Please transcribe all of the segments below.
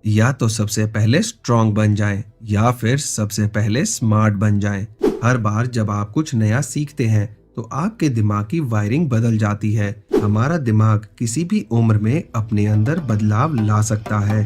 या तो सबसे पहले स्ट्रांग बन जाएं या फिर सबसे पहले स्मार्ट बन जाएं। हर बार जब आप कुछ नया सीखते हैं तो आपके दिमाग की वायरिंग बदल जाती है। हमारा दिमाग किसी भी उम्र में अपने अंदर बदलाव ला सकता है।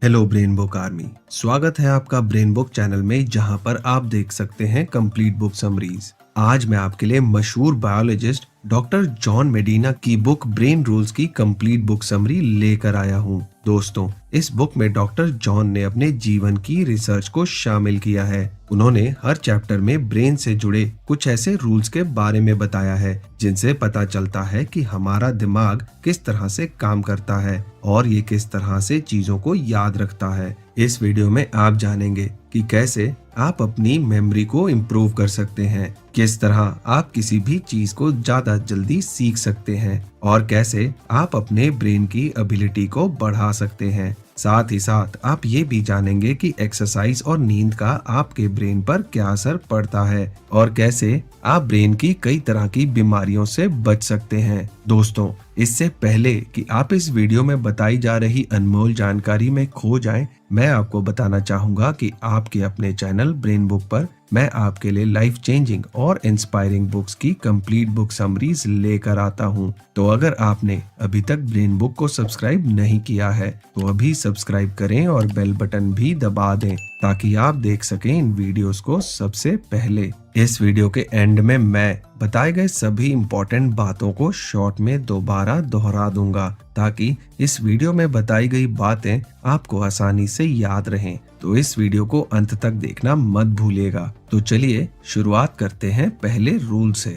हेलो ब्रेन बुक आर्मी, स्वागत है आपका ब्रेन बुक चैनल में, जहां पर आप देख सकते हैं कंप्लीट बुक समरीज। आज मैं आपके लिए मशहूर बायोलॉजिस्ट डॉक्टर जॉन मेडिना की बुक ब्रेन रूल्स की कंप्लीट बुक समरी लेकर आया हूं। दोस्तों, इस बुक में डॉक्टर जॉन ने अपने जीवन की रिसर्च को शामिल किया है। उन्होंने हर चैप्टर में ब्रेन से जुड़े कुछ ऐसे रूल्स के बारे में बताया है जिनसे पता चलता है कि हमारा दिमाग किस तरह से काम करता है और ये किस तरह से चीजों को याद रखता है। इस वीडियो में आप जानेंगे कि कैसे आप अपनी मेमोरी को इम्प्रूव कर सकते हैं, किस तरह आप किसी भी चीज को ज्यादा जल्दी सीख सकते हैं और कैसे आप अपने ब्रेन की एबिलिटी को बढ़ा सकते हैं। साथ ही साथ आप ये भी जानेंगे कि एक्सरसाइज और नींद का आपके ब्रेन पर क्या असर पड़ता है और कैसे आप ब्रेन की कई तरह की बीमारियों से बच सकते हैं। दोस्तों, इससे पहले कि आप इस वीडियो में बताई जा रही अनमोल जानकारी में खो जाएं, मैं आपको बताना चाहूंगा कि आपके अपने चैनल ब्रेन बुक पर मैं आपके लिए लाइफ चेंजिंग और इंस्पायरिंग बुक्स की कंप्लीट बुक समरीज लेकर आता हूं। तो अगर आपने अभी तक ब्रेन बुक को सब्सक्राइब नहीं किया है तो अभी सब्सक्राइब करें और बेल बटन भी दबा दें ताकि आप देख सकें इन वीडियोस को सबसे पहले। इस वीडियो के एंड में मैं बताए गए सभी इम्पोर्टेंट बातों को शॉर्ट में दोबारा दोहरा दूंगा ताकि इस वीडियो में बताई गई बातें आपको आसानी से याद रहें। तो इस वीडियो को अंत तक देखना मत भूलिएगा। तो चलिए शुरुआत करते हैं पहले रूल से।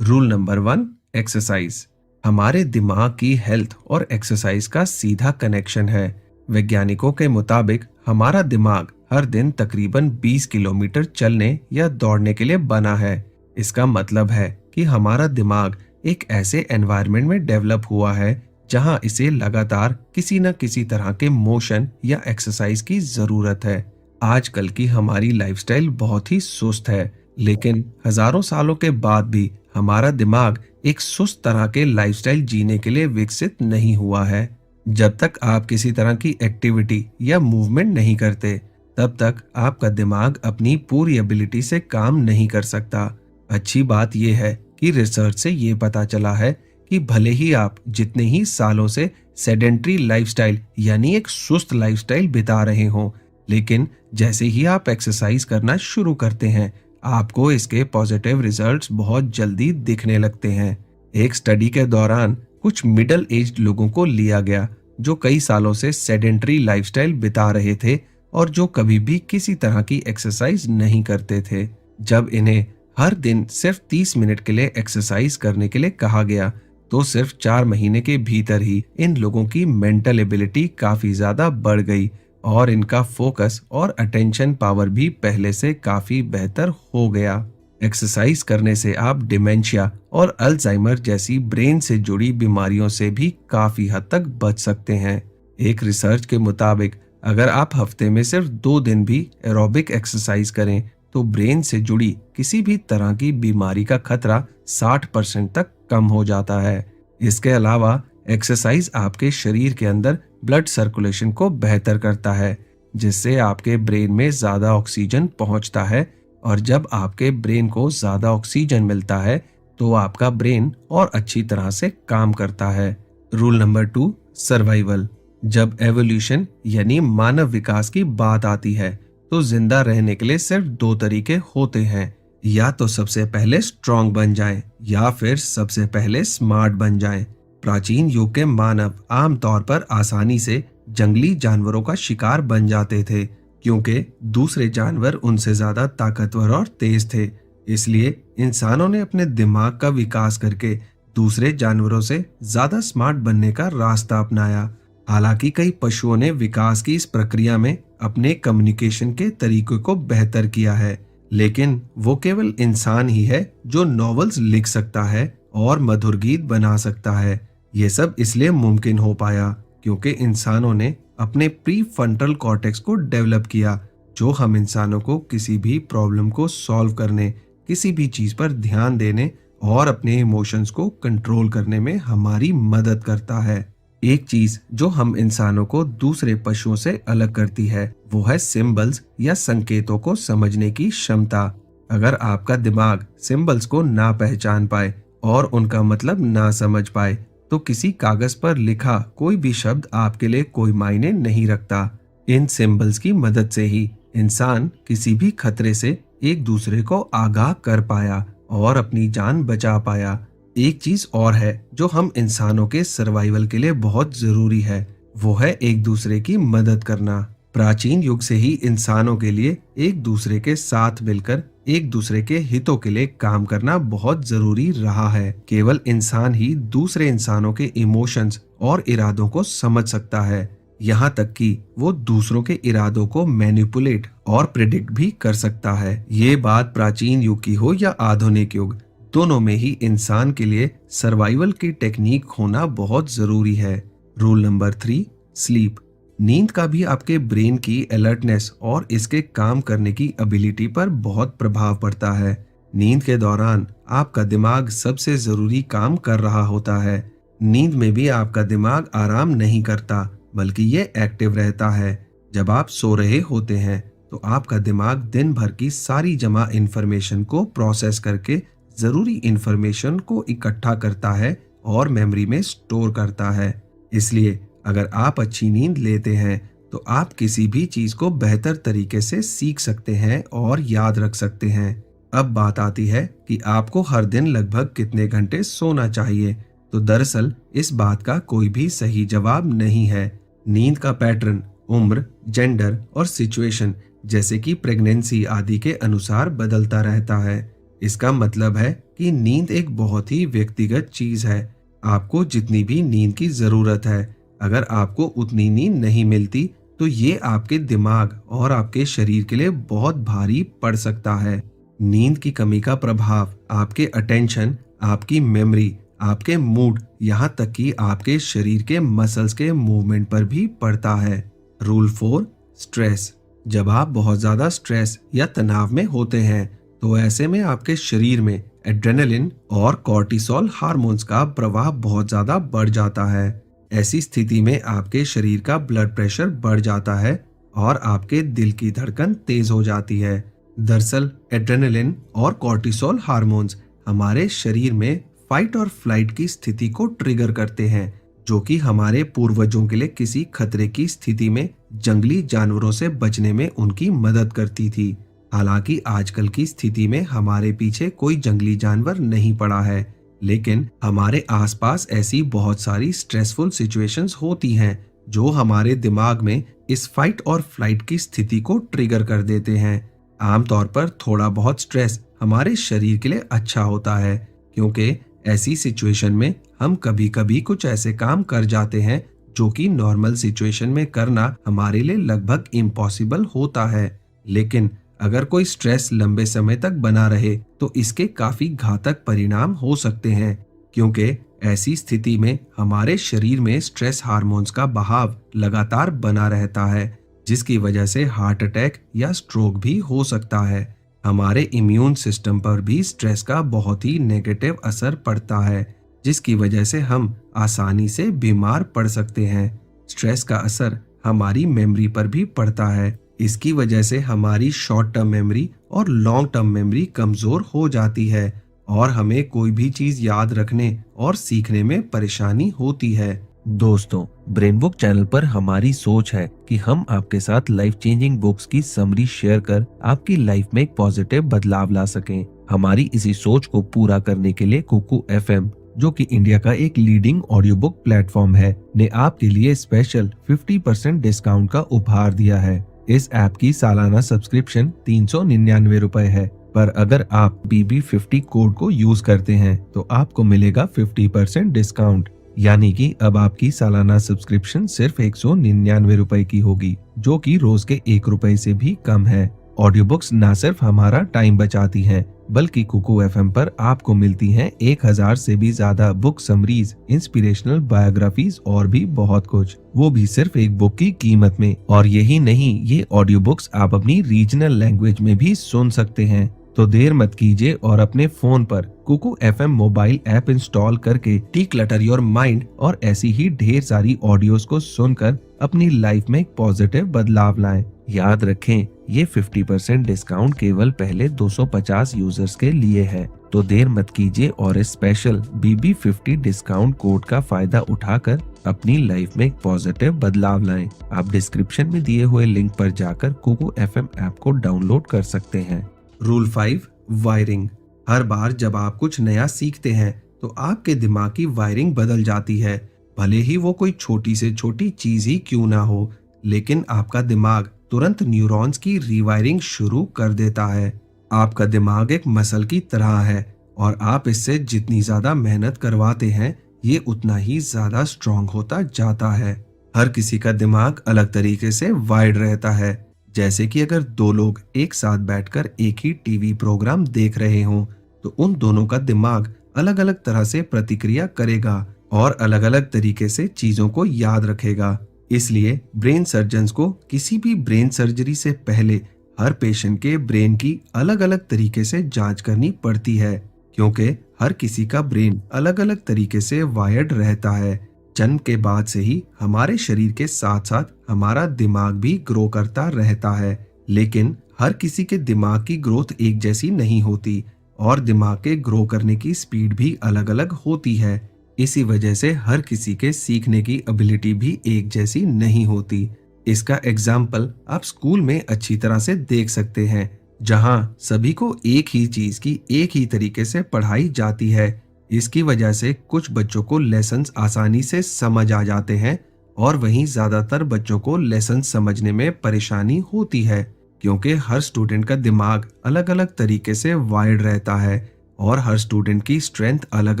Rule number 1, exercise. हमारे दिमाग की हेल्थ और एक्सरसाइज का सीधा कनेक्शन है। वैज्ञानिकों के मुताबिक हमारा दिमाग हर दिन तकरीबन 20 किलोमीटर चलने या दौड़ने के लिए बना है। इसका मतलब है कि हमारा दिमाग एक ऐसे एनवायरनमेंट में डेवलप हुआ है जहां इसे लगातार किसी न किसी तरह के मोशन या एक्सरसाइज की जरूरत है। आजकल की हमारी लाइफस्टाइल बहुत ही सुस्त है, लेकिन हजारों सालों के बाद भी हमारा दिमाग एक सुस्त तरह के लाइफस्टाइल जीने के लिए विकसित नहीं हुआ है। जब तक आप किसी तरह की एक्टिविटी या मूवमेंट नहीं करते, तब तक आपका दिमाग अपनी पूरी एबिलिटी से काम नहीं कर सकता। अच्छी बात यह है कि रिसर्च से ये पता चला है कि भले ही आप जितने ही सालों से सेडेंट्री लाइफस्टाइल यानी एक सुस्त लाइफस्टाइल बिता रहे हों, लेकिन जैसे ही आप एक्सरसाइज करना शुरू करते हैं, आपको इसके पॉजिटिव रिजल्ट्स बहुत जल्दी दिखने लगते हैं। एक स्टडी के दौरान कुछ मिडिल एज्ड लोगों को लिया गया जो कई सालों से सेडेंट्री लाइफस्टाइल बिता रहे थे और जो कभी भी किसी तरह की एक्सरसाइज नहीं करते थे। जब इन्हें हर दिन सिर्फ 30 मिनट के लिए एक्सरसाइज करने के लिए कहा गया तो सिर्फ 4 महीने के भीतर ही इन लोगों की मेंटल एबिलिटी काफी ज्यादा बढ़ गई और इनका फोकस और अटेंशन पावर भी पहले से काफी बेहतर हो गया। एक्सरसाइज करने से आप डिमेंशिया और अल्जाइमर जैसी ब्रेन से जुड़ी बीमारियों से भी काफी हद तक बच सकते हैं। एक रिसर्च के मुताबिक अगर आप हफ्ते में सिर्फ 2 दिन भी एरोबिक एक्सरसाइज करें तो ब्रेन से जुड़ी किसी भी तरह की बीमारी का खतरा 60% तक कम हो जाता है। इसके अलावा एक्सरसाइज आपके शरीर के अंदर ब्लड सर्कुलेशन को बेहतर करता है, जिससे आपके ब्रेन में ज्यादा ऑक्सीजन पहुंचता है और जब आपके ब्रेन को ज्यादा ऑक्सीजन मिलता है तो आपका ब्रेन और अच्छी तरह से काम करता है। Rule number 2, survival. जब एवोल्यूशन यानी मानव विकास की बात आती है तो जिंदा रहने के लिए सिर्फ 2 तरीके होते हैं, या तो सबसे पहले स्ट्रांग बन जाएं या फिर सबसे पहले स्मार्ट बन जाएं। प्राचीन युग के मानव आमतौर पर आसानी से जंगली जानवरों का शिकार बन जाते थे क्योंकि दूसरे जानवर उनसे ज्यादा ताकतवर और तेज थे। इसलिए इंसानों ने अपने दिमाग का विकास करके दूसरे जानवरों से ज्यादा स्मार्ट बनने का रास्ता अपनाया। हालांकि कई पशुओं ने विकास की इस प्रक्रिया में अपने कम्युनिकेशन के तरीकों को बेहतर किया है, लेकिन वो केवल इंसान ही है जो नॉवेल्स लिख सकता है और मधुर गीत बना सकता है। ये सब इसलिए मुमकिन हो पाया क्योंकि इंसानों ने अपने प्री फ्रंटल कॉर्टेक्स को डेवलप किया, जो हम इंसानों को किसी भी प्रॉब्लम को सॉल्व करने, किसी भी चीज पर ध्यान देने और अपने इमोशंस को कंट्रोल करने में हमारी मदद करता है। एक चीज जो हम इंसानों को दूसरे पशुओं से अलग करती है वो है सिंबल्स या संकेतों को समझने की क्षमता। अगर आपका दिमाग सिंबल्स को ना पहचान पाए और उनका मतलब ना समझ पाए तो किसी कागज पर लिखा कोई भी शब्द आपके लिए कोई मायने नहीं रखता। इन सिंबल्स की मदद से ही इंसान किसी भी खतरे से एक दूसरे को आगाह कर पाया और अपनी जान बचा पाया। एक चीज और है जो हम इंसानों के सर्वाइवल के लिए बहुत जरूरी है, वो है एक दूसरे की मदद करना। प्राचीन युग से ही इंसानों के लिए एक दूसरे के साथ मिलकर एक दूसरे के हितों के लिए काम करना बहुत जरूरी रहा है। केवल इंसान ही दूसरे इंसानों के इमोशंस और इरादों को समझ सकता है, यहाँ तक कि वो दूसरों के इरादों को मैनिपुलेट और प्रिडिक्ट भी कर सकता है। ये बात प्राचीन युग की हो या आधुनिक युग, दोनों में ही इंसान के लिए सर्वाइवल की टेक्निक होना बहुत जरूरी है। Rule number 3, sleep. नींद का भी आपके ब्रेन की अलर्टनेस और इसके काम करने की एबिलिटी पर बहुत प्रभाव पड़ता है। नींद के दौरान आपका दिमाग सबसे जरूरी काम कर रहा होता है। नींद में भी आपका दिमाग आराम नहीं करता बल्कि ये एक्टिव रहता है। जब आप सो रहे होते हैं तो आपका दिमाग दिन भर की सारी जमा इंफॉर्मेशन को प्रोसेस करके जरूरी इंफॉर्मेशन को इकट्ठा करता है और मेमोरी में स्टोर करता है। इसलिए अगर आप अच्छी नींद लेते हैं तो आप किसी भी चीज को बेहतर तरीके से सीख सकते हैं और याद रख सकते हैं। अब बात आती है कि आपको हर दिन लगभग कितने घंटे सोना चाहिए। तो दरअसल इस बात का कोई भी सही जवाब नहीं है। नींद का पैटर्न उम्र, जेंडर और सिचुएशन जैसे कि प्रेगनेंसी आदि के अनुसार बदलता रहता है। इसका मतलब है कि नींद एक बहुत ही व्यक्तिगत चीज है। आपको जितनी भी नींद की जरूरत है, अगर आपको उतनी नींद नहीं मिलती तो ये आपके दिमाग और आपके शरीर के लिए बहुत भारी पड़ सकता है। नींद की कमी का प्रभाव आपके अटेंशन, आपकी मेमोरी, आपके मूड, यहाँ तक कि आपके शरीर के मसल्स के मूवमेंट पर भी पड़ता है। Rule 4, stress. जब आप बहुत ज्यादा स्ट्रेस या तनाव में होते हैं तो ऐसे में आपके शरीर में एड्रेनलिन और कॉर्टिसोल हार्मोन्स का प्रवाह बहुत ज्यादा बढ़ जाता है। ऐसी स्थिति में आपके शरीर का ब्लड प्रेशर बढ़ जाता है और आपके दिल की धड़कन तेज हो जाती है। दरअसल एड्रेनलिन और कॉर्टिसोल हार्मोन्स हमारे शरीर में फाइट और फ्लाइट की स्थिति को ट्रिगर करते हैं, जो कि हमारे पूर्वजों के लिए किसी खतरे की स्थिति में जंगली जानवरों से बचने में उनकी मदद करती थी। हालांकि आजकल की स्थिति में हमारे पीछे कोई जंगली जानवर नहीं पड़ा है, लेकिन हमारे आसपास ऐसी बहुत सारी स्ट्रेसफुल सिचुएशंस होती हैं जो हमारे दिमाग में इस फाइट और फ्लाइट की स्थिति को ट्रिगर कर देते हैं। आमतौर पर थोड़ा बहुत स्ट्रेस हमारे शरीर के लिए अच्छा होता है, क्योंकि ऐसी सिचुएशन में हम कभी कभी कुछ ऐसे काम कर जाते हैं जो कि नॉर्मल सिचुएशन में करना हमारे लिए लगभग इम्पॉसिबल होता है। लेकिन अगर कोई स्ट्रेस लंबे समय तक बना रहे तो इसके काफी घातक परिणाम हो सकते हैं, क्योंकि ऐसी स्थिति में हमारे शरीर में स्ट्रेस हार्मोन्स का बहाव लगातार बना रहता है, जिसकी वजह से हार्ट अटैक या स्ट्रोक भी हो सकता है। हमारे इम्यून सिस्टम पर भी स्ट्रेस का बहुत ही नेगेटिव असर पड़ता है, जिसकी वजह से हम आसानी से बीमार पड़ सकते हैं। स्ट्रेस का असर हमारी मेमोरी पर भी पड़ता है। इसकी वजह से हमारी शॉर्ट टर्म मेमोरी और लॉन्ग टर्म मेमोरी कमजोर हो जाती है और हमें कोई भी चीज याद रखने और सीखने में परेशानी होती है। दोस्तों, ब्रेन बुक चैनल पर हमारी सोच है कि हम आपके साथ लाइफ चेंजिंग बुक्स की समरी शेयर कर आपकी लाइफ में एक पॉजिटिव बदलाव ला सकें। हमारी इसी सोच को पूरा करने के लिए कुकू एफएम, जो कि इंडिया का एक लीडिंग ऑडियो बुक प्लेटफॉर्म है, ने आपके लिए स्पेशल 50% डिस्काउंट का उपहार दिया है। इस ऐप की सालाना सब्सक्रिप्शन 399 रुपए है, पर अगर आप BB50 कोड को यूज करते हैं तो आपको मिलेगा 50% डिस्काउंट, यानी कि अब आपकी सालाना सब्सक्रिप्शन सिर्फ 199 रुपए की होगी, जो कि रोज के 1 रुपए से भी कम है। ऑडियो बुक्स न सिर्फ हमारा टाइम बचाती हैं, बल्कि कुकू एफएम पर आपको मिलती हैं 1000 से भी ज्यादा बुक समरीज, इंस्पिरेशनल बायोग्राफीज और भी बहुत कुछ, वो भी सिर्फ एक बुक की कीमत में। और यही नहीं, ये ऑडियो बुक्स आप अपनी रीजनल लैंग्वेज में भी सुन सकते हैं। तो देर मत कीजिए और अपने फोन पर Kuku FM mobile app install करके डी-क्लटर योर माइंड और ऐसी ही ढेर सारी ऑडियोज को सुनकर अपनी लाइफ में एक पॉजिटिव बदलाव लाएं। याद रखें, ये 50% डिस्काउंट केवल पहले 250 यूजर्स के लिए है। तो देर मत कीजिए और इस स्पेशल BB50 डिस्काउंट कोड का फायदा उठाकर अपनी लाइफ में एक पॉजिटिव बदलाव लाएं। आप डिस्क्रिप्शन में दिए हुए लिंक पर जाकर कुकू एफएम ऐप को डाउनलोड कर सकते हैं। Rule 5, wiring. हर बार जब आप कुछ नया सीखते हैं तो आपके दिमाग की वायरिंग बदल जाती है, भले ही वो कोई छोटी से छोटी चीज ही क्यों ना हो, लेकिन आपका दिमाग तुरंत न्यूरॉन्स की रीवायरिंग शुरू कर देता है। आपका दिमाग एक मसल की तरह है और आप इससे जितनी ज्यादा मेहनत करवाते हैं, ये उतना ही ज्यादा स्ट्रांग होता जाता है। हर किसी का दिमाग अलग तरीके से वायर्ड रहता है। जैसे कि अगर दो लोग एक साथ बैठकर एक ही टीवी प्रोग्राम देख रहे हों, तो उन दोनों का दिमाग अलग अलग तरह से प्रतिक्रिया करेगा और अलग अलग तरीके से चीजों को याद रखेगा। इसलिए ब्रेन सर्जन्स को किसी भी ब्रेन सर्जरी से पहले हर पेशेंट के ब्रेन की अलग अलग तरीके से जांच करनी पड़ती है, क्योंकि हर किसी का ब्रेन अलग अलग तरीके से वायर्ड रहता है। जन्म के बाद से ही हमारे शरीर के साथ साथ हमारा दिमाग भी ग्रो करता रहता है, लेकिन हर किसी के दिमाग की ग्रोथ एक जैसी नहीं होती और दिमाग के ग्रो करने की स्पीड भी अलग अलग होती है। इसी वजह से हर किसी के सीखने की एबिलिटी भी एक जैसी नहीं होती। इसका एग्जाम्पल आप स्कूल में अच्छी तरह से देख सकते हैं, जहां सभी को एक ही चीज की एक ही तरीके से पढ़ाई जाती है। इसकी वजह से कुछ बच्चों को लेसन्स आसानी से समझ आ जाते हैं और वहीं ज्यादातर बच्चों को लेसन समझने में परेशानी होती है, क्योंकि हर स्टूडेंट का दिमाग अलग अलग तरीके से वायर्ड रहता है और हर स्टूडेंट की स्ट्रेंथ अलग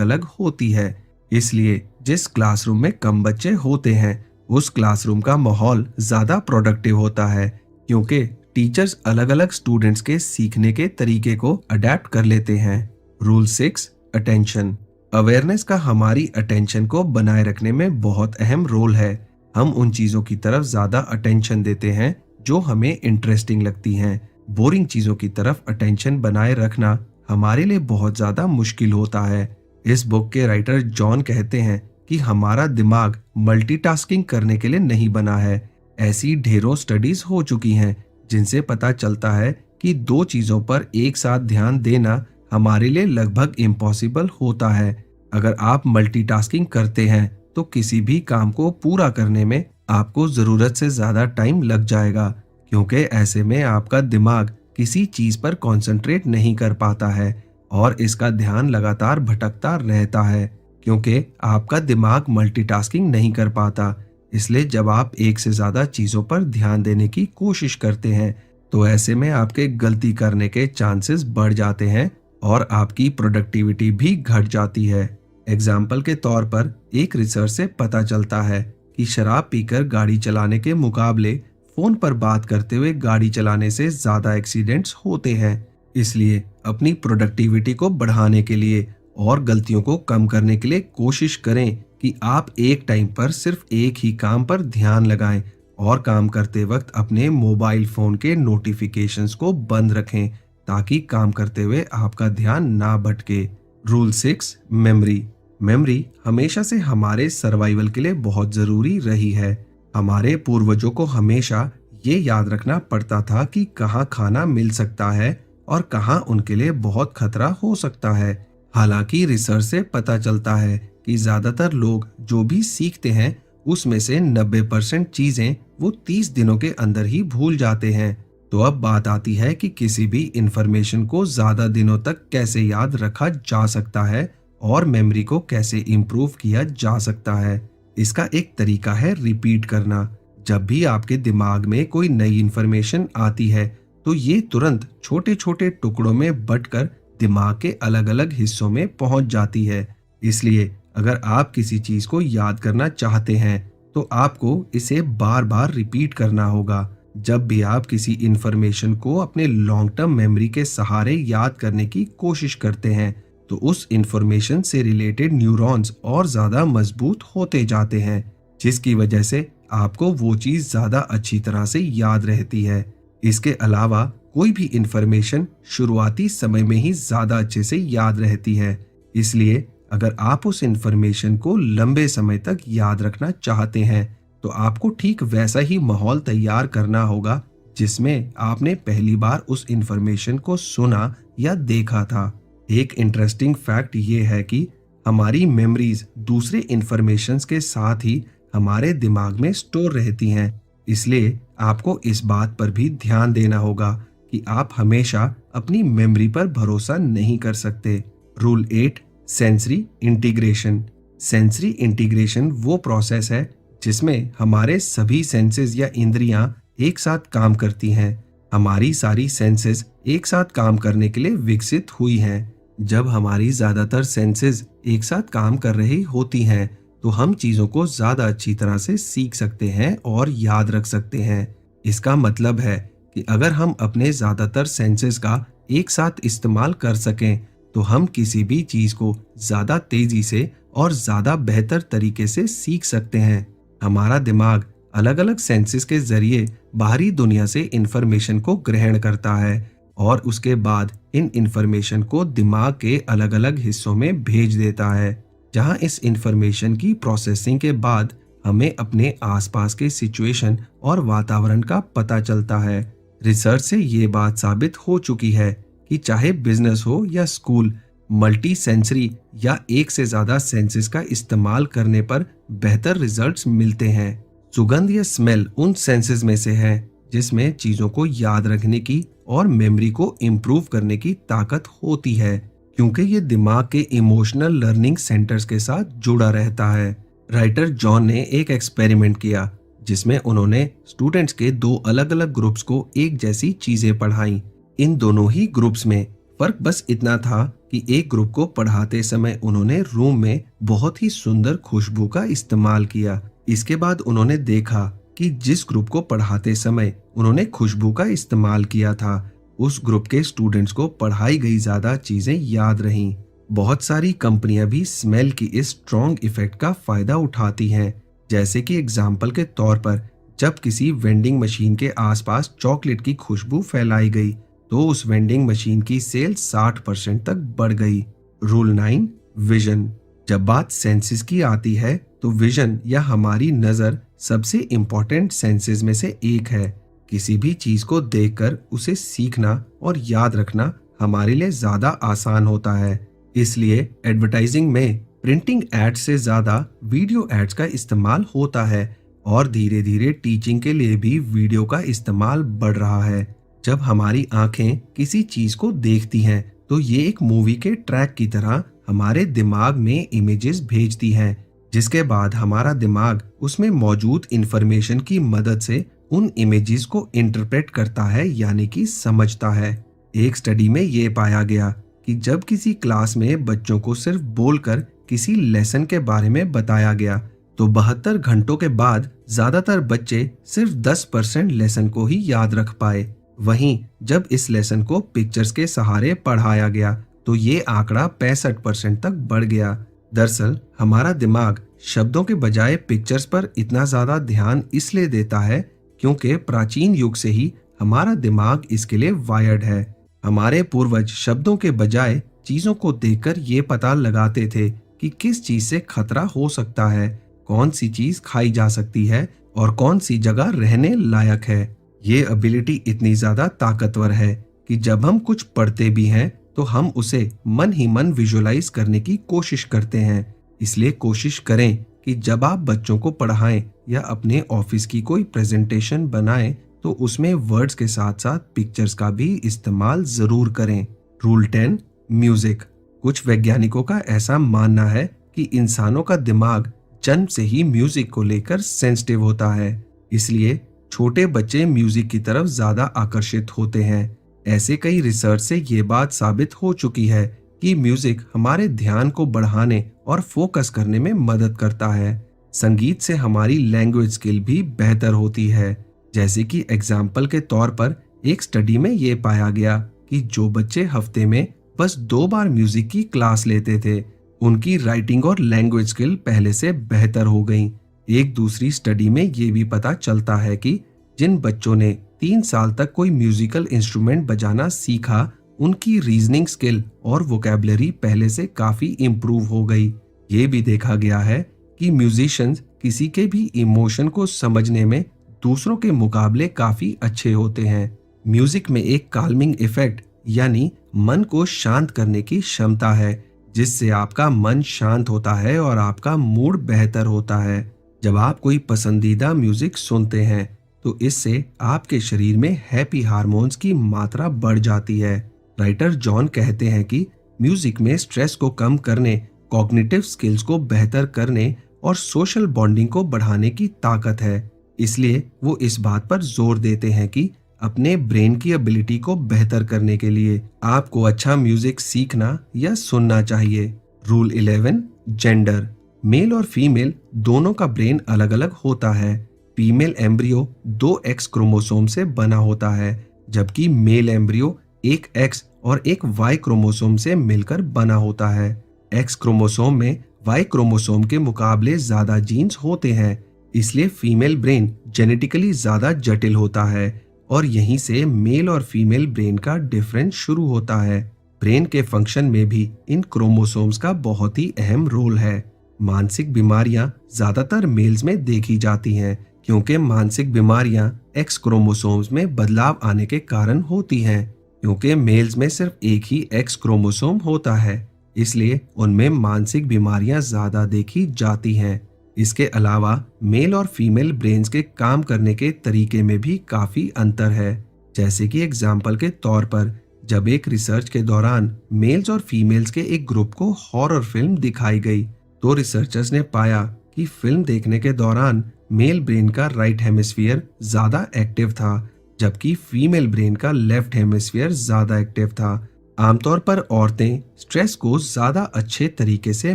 अलग होती है। इसलिए जिस क्लासरूम में कम बच्चे होते हैं, उस क्लासरूम का माहौल ज्यादा प्रोडक्टिव होता है, क्योंकि टीचर्स अलग अलग स्टूडेंट्स के सीखने के तरीके को अडेप्ट कर लेते हैं। Rule 6, attention. अवेयरनेस का हमारी अटेंशन को बनाए रखने में बहुत अहम रोल है। हम उन चीजों की तरफ ज्यादा अटेंशन देते हैं जो हमें इंटरेस्टिंग लगती हैं। बोरिंग चीजों की तरफ अटेंशन बनाए रखना हमारे लिए बहुत ज्यादा मुश्किल होता है। इस बुक के राइटर जॉन कहते हैं कि हमारा दिमाग मल्टीटास्किंग करने के लिए नहीं बना है। ऐसी ढेरों स्टडीज हो चुकी हैं जिनसे पता चलता है कि दो चीजों पर एक साथ ध्यान देना हमारे लिए लगभग इम्पॉसिबल होता है। अगर आप मल्टीटास्किंग करते हैं तो किसी भी काम को पूरा करने में आपको जरूरत से ज्यादा टाइम लग जाएगा, क्योंकि ऐसे में आपका दिमाग किसी चीज पर कंसंट्रेट नहीं कर पाता है और इसका ध्यान लगातार भटकता रहता है, क्योंकि आपका दिमाग मल्टीटास्किंग नहीं कर पाता। इसलिए जब आप एक से ज्यादा चीजों पर ध्यान देने की कोशिश करते हैं तो ऐसे में आपके गलती करने के चांसेस बढ़ जाते हैं और आपकी प्रोडक्टिविटी भी घट जाती है। एग्जाम्पल के तौर पर एक रिसर्च से पता चलता है कि शराब पीकर गाड़ी चलाने के मुकाबले फोन पर बात करते हुए गाड़ी चलाने से ज्यादा एक्सीडेंट्स होते हैं। इसलिए अपनी प्रोडक्टिविटी को बढ़ाने के लिए और गलतियों को कम करने के लिए कोशिश करें कि आप एक टाइम पर सिर्फ एक ही काम पर ध्यान लगाएं और काम करते वक्त अपने मोबाइल फोन के नोटिफिकेशंस को बंद रखें, ताकि काम करते हुए आपका ध्यान ना भटके। Rule 6, memory. मेमोरी हमेशा से हमारे सर्वाइवल के लिए बहुत जरूरी रही है। हमारे पूर्वजों को हमेशा ये याद रखना पड़ता था कि कहाँ खाना मिल सकता है और कहाँ उनके लिए बहुत खतरा हो सकता है। हालांकि रिसर्च से पता चलता है कि ज्यादातर लोग जो भी सीखते हैं उसमें से 90% चीजें वो 30 दिनों के अंदर ही भूल जाते हैं। तो अब बात आती है कि किसी भी इंफॉर्मेशन को ज्यादा दिनों तक कैसे याद रखा जा सकता है और मेमोरी को कैसे इम्प्रूव किया जा सकता है। इसका एक तरीका है रिपीट करना। जब भी आपके दिमाग में कोई नई इंफॉर्मेशन आती है तो ये तुरंत छोटे छोटे टुकड़ों में बंटकर दिमाग के अलग अलग हिस्सों में पहुंच जाती है। इसलिए अगर आप किसी चीज को याद करना चाहते हैं तो आपको इसे बार बार रिपीट करना होगा। जब भी आप किसी इंफॉर्मेशन को अपने लॉन्ग टर्म मेमोरी के सहारे याद करने की कोशिश करते हैं, तो उस इंफॉर्मेशन से रिलेटेड न्यूरॉन्स और ज्यादा मजबूत होते जाते हैं, जिसकी वजह से आपको वो चीज ज्यादा अच्छी तरह से याद रहती है। इसके अलावा कोई भी इंफॉर्मेशन शुरुआती समय में ही ज्यादा अच्छे से याद रहती है। इसलिए अगर आप उस इंफॉर्मेशन को लंबे समय तक याद रखना चाहते हैं, तो आपको ठीक वैसा ही माहौल तैयार करना होगा जिसमें आपने पहली बार उस इंफॉर्मेशन को सुना या देखा था। एक इंटरेस्टिंग फैक्ट ये है कि हमारी मेमोरीज दूसरे इंफॉर्मेशंस के साथ ही हमारे दिमाग में स्टोर रहती हैं। इसलिए आपको इस बात पर भी ध्यान देना होगा कि आप हमेशा अपनी मेमोरी पर भरोसा नहीं कर सकते। Rule 8, sensory integration. Sensory integration वो प्रोसेस है जिसमें हमारे सभी सेंसेस या इंद्रियां एक साथ काम करती हैं। हमारी सारी सेंसेस एक साथ काम करने के लिए विकसित हुई हैं। जब हमारी ज्यादातर सेंसेस एक साथ काम कर रही होती हैं, तो हम चीजों को ज्यादा अच्छी तरह से सीख सकते हैं और याद रख सकते हैं। इसका मतलब है कि अगर हम अपने ज्यादातर सेंसेस का एक साथ इस्तेमाल कर सकें, तो हम किसी भी चीज को ज्यादा तेजी से और ज्यादा बेहतर तरीके से सीख सकते हैं। हमारा दिमाग अलग अलग सेंसेस के जरिए बाहरी दुनिया से इंफॉर्मेशन को ग्रहण करता है और उसके बाद इन इंफॉर्मेशन को दिमाग के अलग अलग हिस्सों में भेज देता है, जहां इस इंफॉर्मेशन की प्रोसेसिंग के बाद हमें अपने आसपास के सिचुएशन और वातावरण का पता चलता है। रिसर्च से ये बात साबित हो चुकी है कि चाहे बिजनेस हो या स्कूल, मल्टी सेंसरी या एक से ज्यादा सेंसेस का इस्तेमाल करने पर बेहतर रिजल्ट्स मिलते हैं। सुगंध या स्मेल उन सेंसेस में से है जिसमें चीजों को याद रखने की और मेमोरी को इम्प्रूव करने की ताकत होती है, क्योंकि ये दिमाग के इमोशनल लर्निंग सेंटर्स के साथ जुड़ा रहता है। राइटर जॉन ने एक एक्सपेरिमेंट किया जिसमें उन्होंने स्टूडेंट्स के दो अलग अलग ग्रुप्स को एक जैसी चीजें पढ़ाई। इन दोनों ही ग्रुप्स में फर्क बस इतना था कि एक ग्रुप को पढ़ाते समय उन्होंने रूम में बहुत ही सुंदर खुशबू का इस्तेमाल किया। इसके बाद उन्होंने देखा कि जिस ग्रुप को पढ़ाते समय उन्होंने खुशबू का इस्तेमाल किया था, उस ग्रुप के स्टूडेंट्स को पढ़ाई गई ज्यादा चीजें याद रहीं। बहुत सारी कंपनियां भी स्मेल की इस स्ट्रॉन्ग इफेक्ट का फायदा उठाती हैं। जैसे कि एग्जाम्पल के तौर पर, जब किसी वेंडिंग मशीन के आसपास चॉकलेट की खुशबू फैलाई गई, तो उस वेंडिंग मशीन की सेल 60% तक बढ़ गई। Rule 9, vision. जब बात सेंसेस की आती है, तो विजन या हमारी नजर सबसे इम्पोर्टेंट सेंसेस में से एक है। किसी भी चीज को देखकर उसे सीखना और याद रखना हमारे लिए ज्यादा आसान होता है। इसलिए एडवर्टाइजिंग में प्रिंटिंग एड्स से ज्यादा वीडियो एड्स का इस्तेमाल होता है और धीरे धीरे टीचिंग के लिए भी वीडियो का इस्तेमाल बढ़ रहा है। जब हमारी आंखें किसी चीज को देखती हैं, तो ये एक मूवी के ट्रैक की तरह हमारे दिमाग में इमेजेस भेजती हैं, जिसके बाद हमारा दिमाग उसमें मौजूद इंफॉर्मेशन की मदद से उन इमेजेस को इंटरप्रेट करता है, यानी कि समझता है। एक स्टडी में ये पाया गया कि जब किसी क्लास में बच्चों को सिर्फ बोलकर किसी लेसन के बारे में बताया गया, तो 72 घंटों के बाद ज्यादातर बच्चे सिर्फ 10% लेसन को ही याद रख पाए। वहीं जब इस लेसन को पिक्चर्स के सहारे पढ़ाया गया, तो ये आंकड़ा 65% तक बढ़ गया। दरअसल हमारा दिमाग शब्दों के बजाय पिक्चर्स पर इतना ज्यादा ध्यान इसलिए देता है क्योंकि प्राचीन युग से ही हमारा दिमाग इसके लिए वायर्ड है। हमारे पूर्वज शब्दों के बजाय चीजों को देखकर ये पता लगाते थे कि किस चीज से खतरा हो सकता है, कौन सी चीज खाई जा सकती है और कौन सी जगह रहने लायक है। ये एबिलिटी इतनी ज्यादा ताकतवर है कि जब हम कुछ पढ़ते भी हैं, तो हम उसे मन ही मन विजुअलाइज करने की कोशिश करते हैं। इसलिए कोशिश करें कि जब आप बच्चों को पढ़ाएं या अपने ऑफिस की कोई प्रेजेंटेशन बनाएं, तो उसमें वर्ड्स के साथ साथ पिक्चर्स का भी इस्तेमाल जरूर करें। Rule 10, music. कुछ वैज्ञानिकों का ऐसा मानना है कि इंसानों का दिमाग जन्म से ही म्यूजिक को लेकर सेंसिटिव होता है, इसलिए छोटे बच्चे म्यूजिक की तरफ ज्यादा आकर्षित होते हैं। ऐसे कई रिसर्च से ये बात साबित हो चुकी है कि म्यूजिक हमारे ध्यान को बढ़ाने और फोकस करने में मदद करता है। संगीत से हमारी लैंग्वेज स्किल भी बेहतर होती है। जैसे कि एग्जाम्पल के तौर पर एक स्टडी में ये पाया गया कि जो बच्चे हफ्ते में बस 2 बार म्यूजिक की क्लास लेते थे, उनकी राइटिंग और लैंग्वेज स्किल पहले से बेहतर हो गई। एक दूसरी स्टडी में ये भी पता चलता है कि जिन बच्चों ने 3 साल तक कोई म्यूजिकल इंस्ट्रूमेंट बजाना सीखा, उनकी रीजनिंग स्किल और वोकैबुलरी पहले से काफी इम्प्रूव हो गई। ये भी देखा गया है कि म्यूजिशियंस किसी के भी इमोशन को समझने में दूसरों के मुकाबले काफी अच्छे होते हैं। म्यूजिक में एक काल्मिंग इफेक्ट यानी मन को शांत करने की क्षमता है, जिससे आपका मन शांत होता है और आपका मूड बेहतर होता है। जब आप कोई पसंदीदा म्यूजिक सुनते हैं तो इससे आपके शरीर में हैप्पी हार्मोन्स की मात्रा बढ़ जाती है। राइटर जॉन कहते हैं कि म्यूजिक में स्ट्रेस को कम करने, कॉग्निटिव स्किल्स को बेहतर करने और सोशल बॉन्डिंग को बढ़ाने की ताकत है। इसलिए वो इस बात पर जोर देते हैं कि अपने ब्रेन की एबिलिटी को बेहतर करने के लिए आपको अच्छा म्यूजिक सीखना या सुनना चाहिए। Rule 11, gender. मेल और फीमेल दोनों का ब्रेन अलग अलग होता है। फीमेल एम्ब्रियो 2 एक्स क्रोमोसोम से बना होता है, जबकि मेल एम्ब्रियो एक एक्स और एक वाई क्रोमोसोम से मिलकर बना होता है। एक्स क्रोमोसोम में वाई क्रोमोसोम के मुकाबले ज्यादा जीन्स होते हैं, इसलिए फीमेल ब्रेन जेनेटिकली ज्यादा जटिल होता है और यहीं से मेल और फीमेल ब्रेन का डिफरेंस शुरू होता है। ब्रेन के फंक्शन में भी इन क्रोमोसोम्स का बहुत ही अहम रोल है। मानसिक बीमारियां ज्यादातर मेल्स में देखी जाती हैं, क्योंकि मानसिक बीमारियां एक्स क्रोमोसोम्स में बदलाव आने के कारण होती हैं। क्योंकि मेल्स में सिर्फ एक ही एक्स क्रोमोसोम होता है, इसलिए उनमें मानसिक बीमारियां ज्यादा देखी जाती हैं। इसके अलावा मेल और फीमेल ब्रेन्स के काम करने के तरीके में भी काफी अंतर है। जैसे कि एग्जाम्पल के तौर पर जब एक रिसर्च के दौरान मेल्स और फीमेल्स के एक ग्रुप को हॉरर फिल्म दिखाई गई, तो रिसर्चर्स ने पाया कि फिल्म देखने के दौरान मेल ब्रेन का राइट हेमिस्फीयर ज्यादा एक्टिव था, जबकि फीमेल ब्रेन का लेफ्ट हेमिस्फीयर ज्यादा एक्टिव था। आमतौर पर औरतें स्ट्रेस को ज्यादा अच्छे तरीके से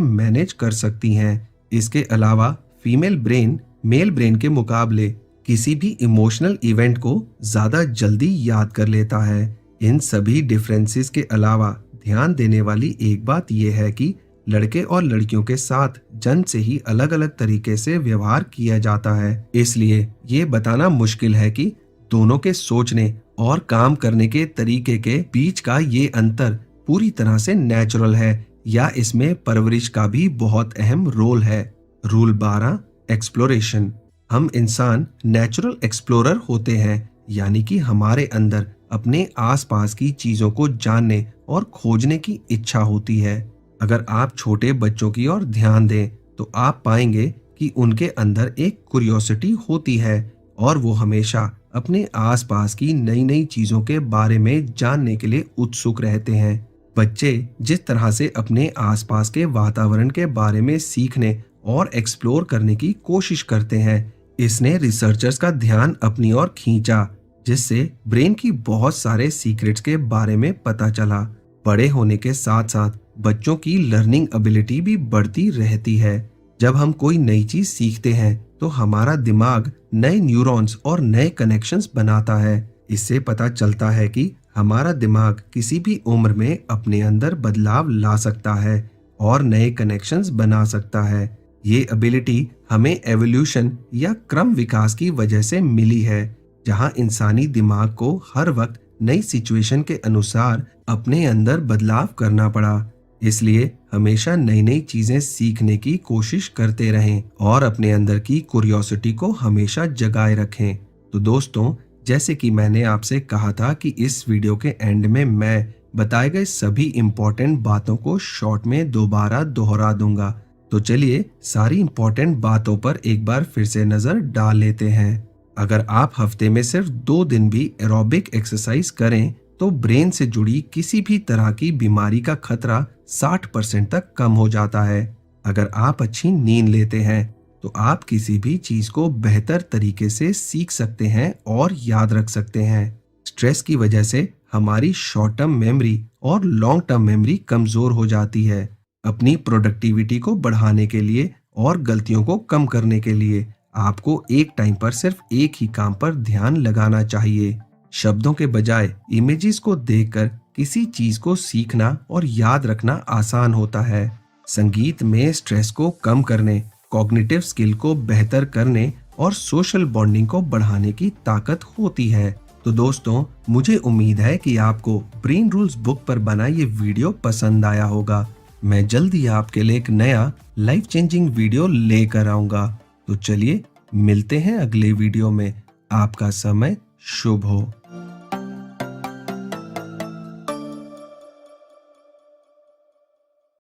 मैनेज कर सकती हैं। इसके अलावा फीमेल ब्रेन मेल ब्रेन के मुकाबले किसी भी इमोशनल इवेंट को ज्यादा जल्दी याद कर लेता है। इन सभी डिफरेंसेस के अलावा ध्यान देने वाली एक बात यह है कि लड़के और लड़कियों के साथ जन्म से ही अलग अलग तरीके से व्यवहार किया जाता है। इसलिए ये बताना मुश्किल है कि दोनों के सोचने और काम करने के तरीके के बीच का ये अंतर पूरी तरह से नेचुरल है या इसमें परवरिश का भी बहुत अहम रोल है। Rule 12, exploration. हम इंसान नेचुरल एक्सप्लोरर होते हैं, यानी कि हमारे अंदर अपने आसपास की चीजों को जानने और खोजने की इच्छा होती है। अगर आप छोटे बच्चों की ओर ध्यान दें तो आप पाएंगे कि उनके अंदर एक क्यूरियोसिटी होती है और वो हमेशा अपने आसपास की नई नई चीजों के बारे में जानने के लिए उत्सुक रहते हैं। बच्चे जिस तरह से अपने आसपास के वातावरण के बारे में सीखने और एक्सप्लोर करने की कोशिश करते हैं, इसने रिसर्चर्स का ध्यान अपनी ओर खींचा, जिससे ब्रेन की बहुत सारे सीक्रेट्स के बारे में पता चला। बड़े होने के साथ साथ बच्चों की लर्निंग एबिलिटी भी बढ़ती रहती है। जब हम कोई नई चीज सीखते हैं तो हमारा दिमाग नए न्यूरॉन्स और नए कनेक्शंस बनाता है। इससे पता चलता है कि हमारा दिमाग किसी भी उम्र में अपने अंदर बदलाव ला सकता है और नए कनेक्शंस बना सकता है। ये एबिलिटी हमें एवोल्यूशन या क्रम विकास की वजह से मिली है, जहां इंसानी दिमाग को हर वक्त नई सिचुएशन के अनुसार अपने अंदर बदलाव करना पड़ा। इसलिए हमेशा नई नई चीजें सीखने की कोशिश करते रहें और अपने अंदर की क्यूरियोसिटी को हमेशा जगाए रखें। तो दोस्तों, जैसे कि मैंने आपसे कहा था कि इस वीडियो के एंड में मैं बताए गए सभी इंपॉर्टेंट बातों को शॉर्ट में दोबारा दोहरा दूंगा। तो चलिए सारी इंपॉर्टेंट बातों पर एक बार फिर से नजर डाल लेते हैं। अगर आप हफ्ते में सिर्फ 2 दिन भी एरोबिक एक्सरसाइज करें तो ब्रेन से जुड़ी किसी भी तरह की बीमारी का खतरा 60% तक कम हो जाता है। अगर आप अच्छी नींद लेते हैं तो आप किसी भी चीज को बेहतर तरीके से सीख सकते हैं और याद रख सकते हैं। स्ट्रेस की वजह से हमारी शॉर्ट टर्म मेमोरी और लॉन्ग टर्म मेमोरी कमजोर हो जाती है। अपनी प्रोडक्टिविटी को बढ़ाने के लिए और गलतियों को कम करने के लिए आपको एक टाइम पर सिर्फ एक ही काम पर ध्यान लगाना चाहिए। शब्दों के बजाय इमेजेस को देखकर किसी चीज को सीखना और याद रखना आसान होता है। संगीत में स्ट्रेस को कम करने, कॉग्निटिव स्किल को बेहतर करने और सोशल बॉन्डिंग को बढ़ाने की ताकत होती है। तो दोस्तों, मुझे उम्मीद है कि आपको ब्रेन रूल्स बुक पर बना ये वीडियो पसंद आया होगा। मैं जल्दी आपके लिए एक नया लाइफ चेंजिंग वीडियो लेकर आऊंगा। तो चलिए मिलते हैं अगले वीडियो में। आपका समय शुभ हो।